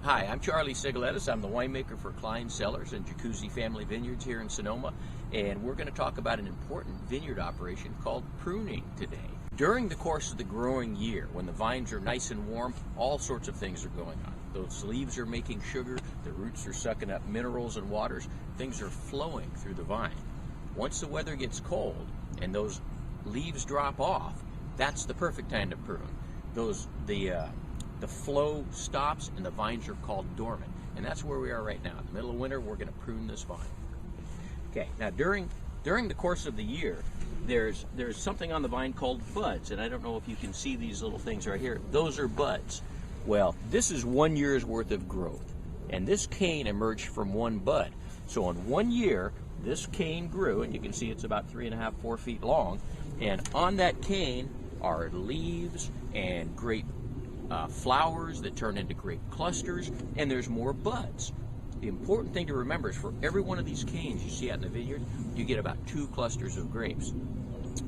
Hi, I'm Charlie Tsegeletos. I'm the winemaker for Cline, Cellars, and Jacuzzi family vineyards here in Sonoma, and we're going to talk about an important vineyard operation called pruning today. During the course of the growing year, when the vines are nice and warm, all sorts of things are going on. Those leaves are making sugar, the roots are sucking up minerals and waters, things are flowing through the vine. Once the weather gets cold and those leaves drop off, that's the perfect time to prune. The flow stops and the vines are called dormant. And that's where we are right now. In the middle of winter, we're going to prune this vine. Okay, now during the course of the year, there's something on the vine called buds. And I don't know if you can see these little things right here. Those are buds. Well, this is 1 year's worth of growth. And this cane emerged from one bud. So in 1 year, this cane grew, and you can see it's about 3.5, 4 feet long. And on that cane are leaves and grape flowers that turn into grape clusters, and there's more buds. The important thing to remember is for every one of these canes you see out in the vineyard, you get about 2 clusters of grapes.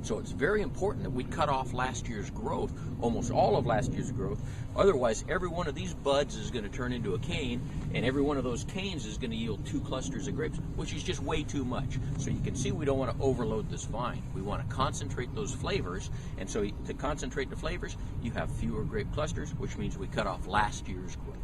So it's very important that we cut off last year's growth, almost all of last year's growth. Otherwise, every one of these buds is going to turn into a cane, and every one of those canes is going to yield 2 clusters of grapes, which is just way too much. So you can see we don't want to overload this vine. We want to concentrate those flavors, and so to concentrate the flavors, you have fewer grape clusters, which means we cut off last year's growth.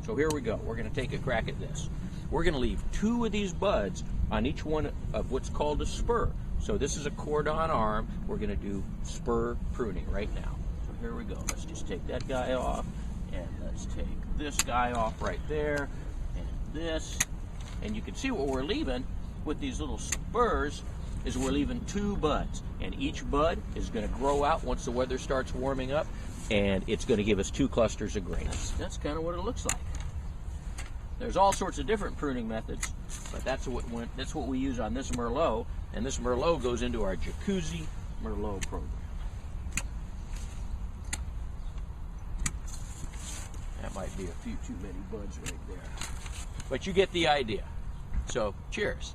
So here we go. We're going to take a crack at this. We're going to leave 2 of these buds on each one of what's called a spur. So this is a cordon arm. We're going to do spur pruning right now. So here we go. Let's just take that guy off, and let's take this guy off right there, and this. And you can see what we're leaving with these little spurs is we're leaving 2 buds. And each bud is going to grow out once the weather starts warming up, and it's going to give us 2 clusters of grapes. That's kind of what it looks like. There's all sorts of different pruning methods, but that's what we use on this Merlot, and this Merlot goes into our Jacuzzi Merlot program. That might be a few too many buds right there, but you get the idea. So, cheers.